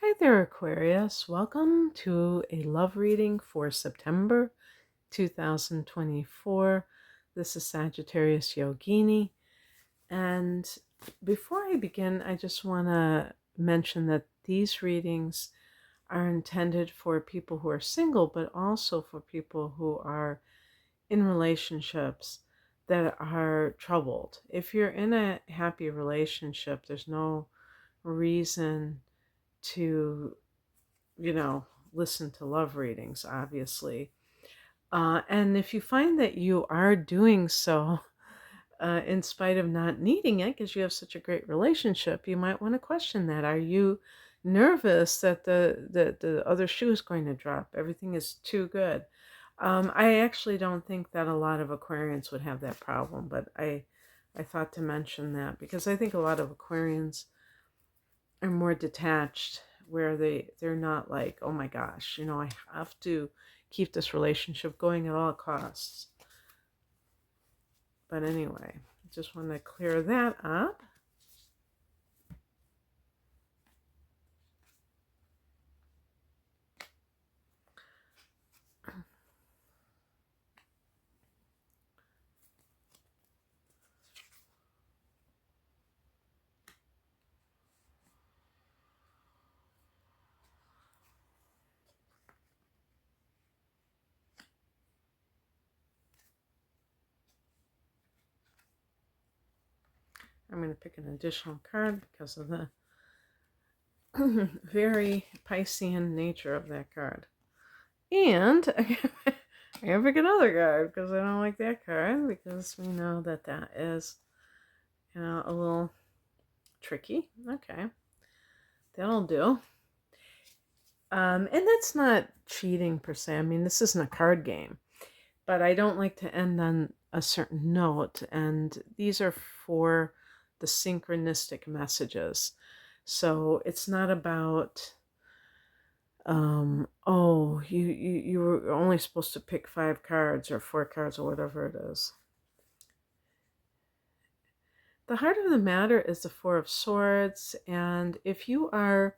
Hi there, Aquarius. Welcome to a love reading for September 2024. This is Sagittarius Yogini. And before I begin, I just want to mention that these readings are intended for people who are single, but also for people who are in relationships that are troubled. If you're in a happy relationship, there's no reason to listen to love readings, obviously. And if you find that you are doing so in spite of not needing it because you have such a great relationship, you might want to question that. Are you nervous that the other shoe is going to drop? Everything is too good. I actually don't think that a lot of Aquarians would have that problem, but I thought to mention that because I think a lot of Aquarians are more detached, where they're not like, oh my gosh, I have to keep this relationship going at all costs. But anyway, just want to clear that up. I'm going to pick an additional card because of the very Piscean nature of that card. And I'm going to pick another card because I don't like that card, because we know that that is a little tricky. Okay, that'll do. And that's not cheating per se. I mean, this isn't a card game, but I don't like to end on a certain note. And these are for the synchronistic messages. So it's not about, oh, you were only supposed to pick 5 cards or 4 cards or whatever it is. The heart of the matter is the Four of Swords. And if you are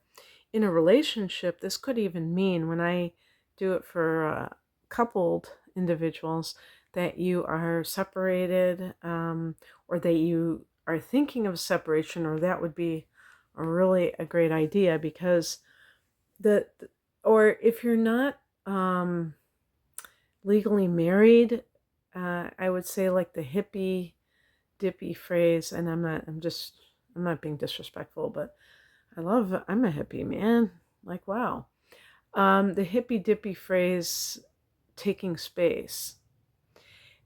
in a relationship, this could even mean, when I do it for coupled individuals, that you are separated, or that you are thinking of separation, or that would be a great idea, because or if you're not legally married, I would say, like the hippy dippy phrase, and I'm not being disrespectful, but I'm a hippie, man. Like, wow. The hippy dippy phrase, taking space.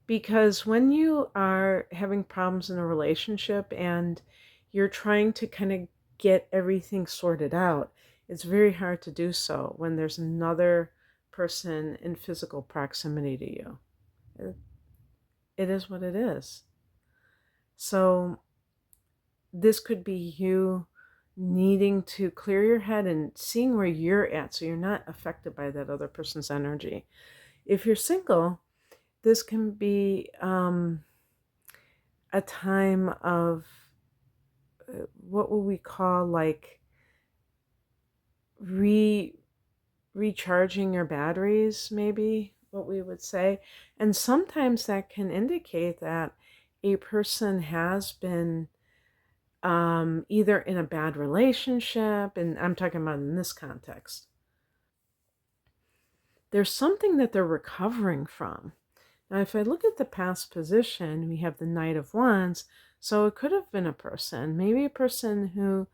Because when you are having problems in a relationship and you're trying to kind of get everything sorted out, it's very hard to do so when there's another person in physical proximity to you. It is what it is. So this could be you needing to clear your head and seeing where you're at, so you're not affected by that other person's energy. If you're single, this can be a time of what would we call, like, recharging your batteries, maybe what we would say. And sometimes that can indicate that a person has been either in a bad relationship, and I'm talking about in this context. There's something that they're recovering from. Now, if I look at the past position, we have the Knight of Wands, so it could have been a person, maybe a person who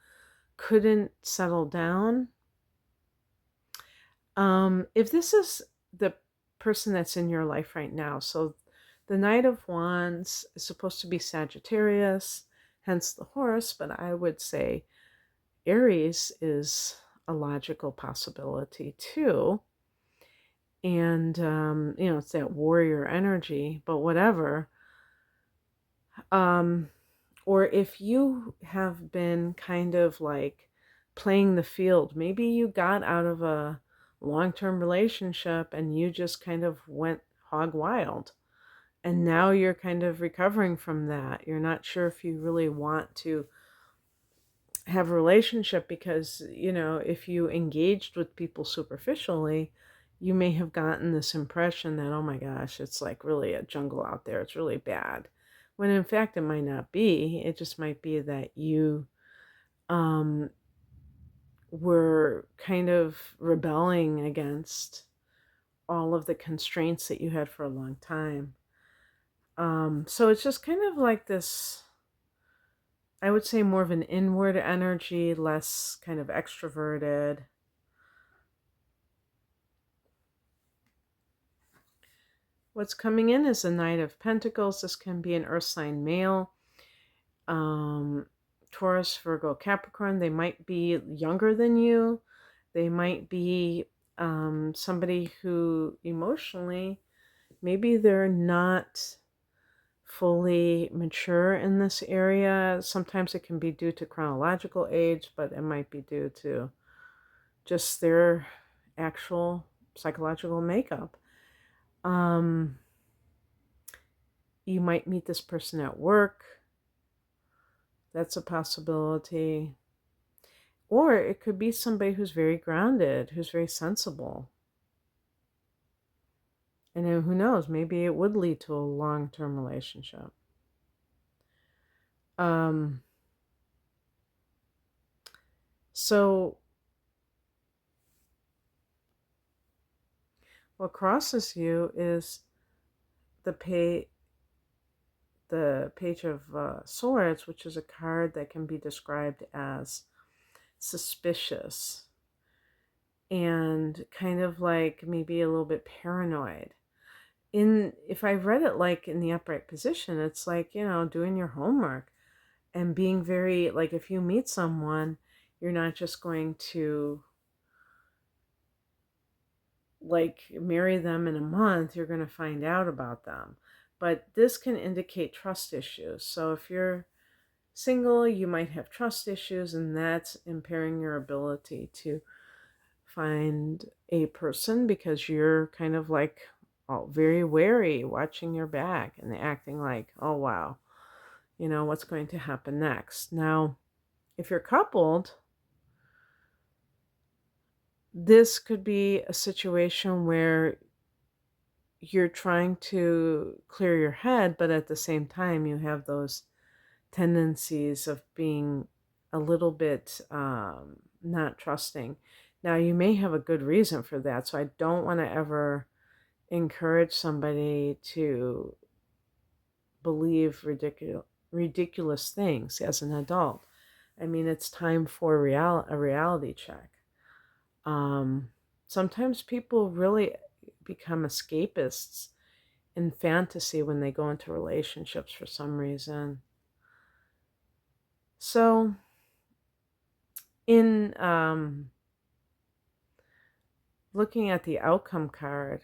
couldn't settle down. If this is the person that's in your life right now, so the Knight of Wands is supposed to be Sagittarius, hence the horse, but I would say Aries is a logical possibility too. And, it's that warrior energy, but whatever. Or if you have been kind of like playing the field, maybe you got out of a long-term relationship and you just kind of went hog wild. And now you're kind of recovering from that. You're not sure if you really want to have a relationship because, if you engaged with people superficially, you may have gotten this impression that, oh my gosh, it's like really a jungle out there. It's really bad. When in fact, it might not be. It just might be that you um, were kind of rebelling against all of the constraints that you had for a long time. So it's just kind of like this, I would say more of an inward energy, less kind of extroverted. What's coming in is the Knight of Pentacles. This can be an earth sign male, um, Taurus, Virgo, Capricorn. They might be younger than you. They might be somebody who emotionally, maybe they're not fully mature in this area. Sometimes it can be due to chronological age, but it might be due to just their actual psychological makeup. You might meet this person at work. That's a possibility. Or it could be somebody who's very grounded, who's very sensible. And then who knows, maybe it would lead to a long-term relationship. So what crosses you is the Page of Swords, which is a card that can be described as suspicious and kind of like maybe a little bit paranoid. If I read it like in the upright position, it's like, doing your homework and being very, like, if you meet someone, you're not just going to like marry them in a month, you're going to find out about them. But this can indicate trust issues. So if you're single, you might have trust issues, and that's impairing your ability to find a person because you're kind of like very wary, watching your back and acting like, oh wow, what's going to happen next. Now, if you're coupled, this could be a situation where you're trying to clear your head, but at the same time, you have those tendencies of being a little bit not trusting. Now, you may have a good reason for that, so I don't want to ever encourage somebody to believe ridiculous things as an adult. I mean, it's time for a reality check. Sometimes people really become escapists in fantasy when they go into relationships for some reason. So, in looking at the outcome card,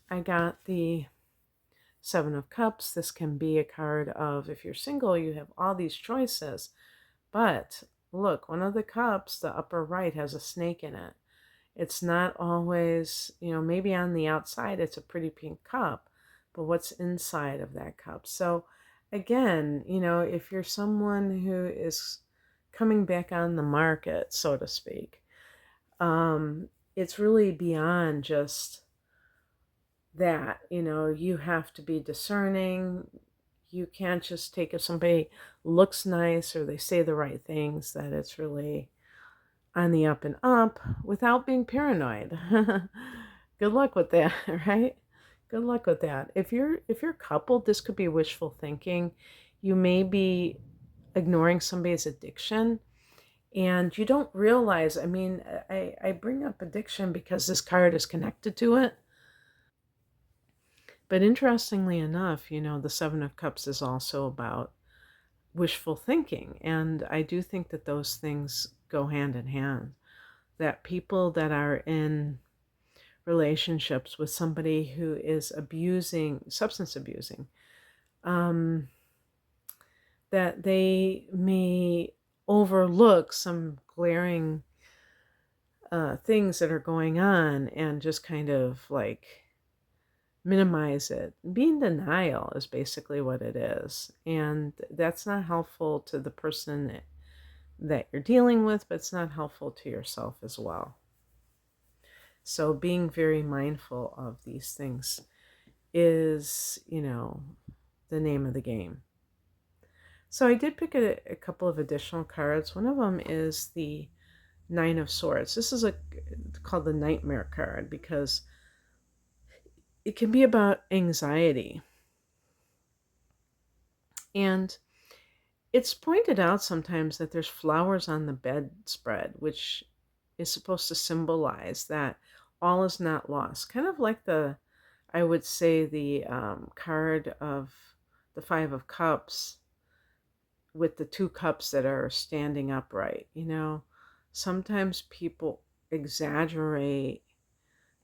I got the Seven of Cups. This can be a card of, if you're single, you have all these choices. But look, one of the cups, the upper right, has a snake in it. It's not always, maybe on the outside it's a pretty pink cup, but what's inside of that cup? So again, if you're someone who is coming back on the market, so to speak, it's really beyond just that. You have to be discerning. You can't just take, if somebody looks nice or they say the right things, that it's really on the up and up without being paranoid. Good luck with that, right? Good luck with that. If you're coupled, this could be wishful thinking. You may be ignoring somebody's addiction and you don't realize. I mean, I bring up addiction because this card is connected to it. But interestingly enough, the Seven of Cups is also about wishful thinking. And I do think that those things go hand in hand. That people that are in relationships with somebody who is substance abusing, that they may overlook some glaring things that are going on and just kind of like minimize it. Being denial is basically what it is. And that's not helpful to the person that you're dealing with, but it's not helpful to yourself as well. So being very mindful of these things is, the name of the game. So I did pick a couple of additional cards. One of them is the Nine of Swords. This is called the Nightmare card because it can be about anxiety. And it's pointed out sometimes that there's flowers on the bedspread, which is supposed to symbolize that all is not lost. Kind of like I would say, the card of the Five of Cups with the two cups that are standing upright. Sometimes people exaggerate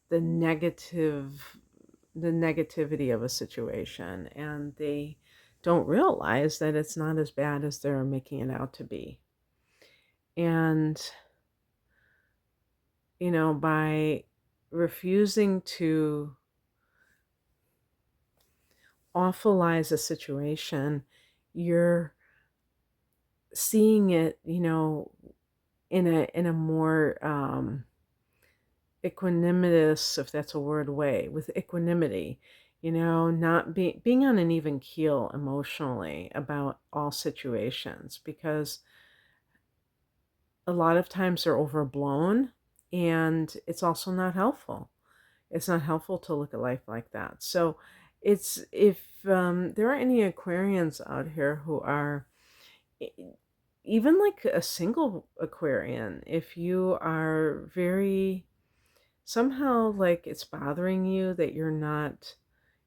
the negativity of a situation, and they don't realize that it's not as bad as they're making it out to be. And by refusing to awfulize a situation, you're seeing it, in a more equanimous, if that's a word, way, with equanimity, not being on an even keel emotionally about all situations, because a lot of times they're overblown, and it's also not helpful. It's not helpful to look at life like that. So if there are any Aquarians out here who are, even like a single Aquarian, if you are very, somehow, like, it's bothering you that you're not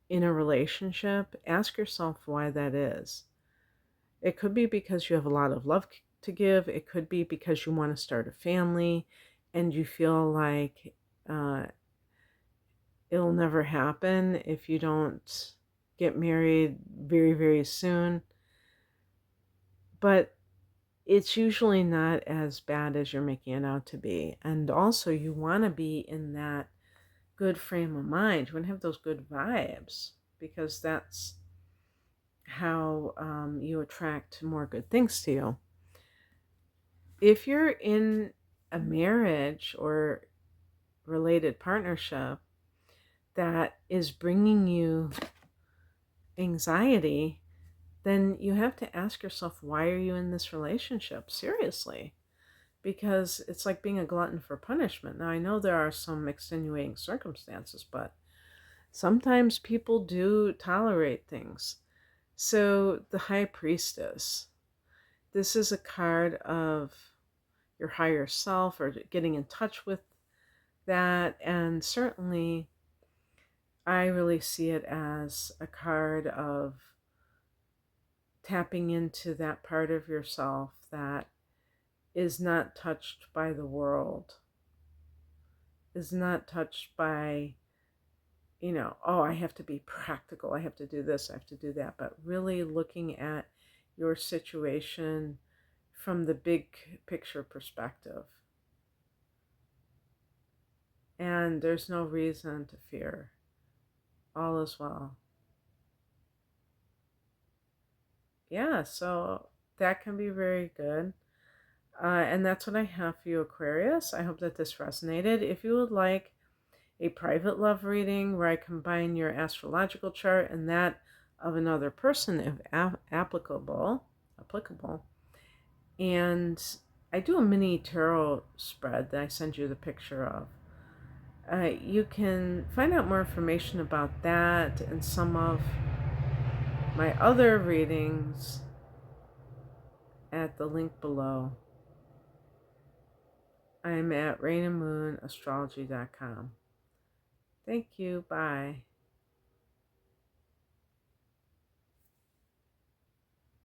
in a relationship, ask yourself why that is. It could be because you have a lot of love to give. It could be because you want to start a family and you feel like uh, it'll never happen if you don't get married very, very soon. But it's usually not as bad as you're making it out to be. And also, you want to be in that good frame of mind. You want to have those good vibes, because that's how you attract more good things to you. If you're in a marriage or related partnership that is bringing you anxiety, then you have to ask yourself, why are you in this relationship? Seriously. Because it's like being a glutton for punishment. Now, I know there are some extenuating circumstances, but sometimes people do tolerate things. So the High Priestess, this is a card of your higher self, or getting in touch with that. And certainly I really see it as a card of tapping into that part of yourself that is not touched by the world, is not touched by, oh, I have to be practical, I have to do this, I have to do that, but really looking at your situation from the big picture perspective. And there's no reason to fear. All is well. Yeah, so that can be very good. And that's what I have for you, Aquarius. I hope that this resonated. If you would like a private love reading where I combine your astrological chart and that of another person, if applicable, and I do a mini tarot spread that I send you the picture of. You can find out more information about that and some of my other readings at the link below. I'm at rainandmoonastrology.com. Thank you. Bye.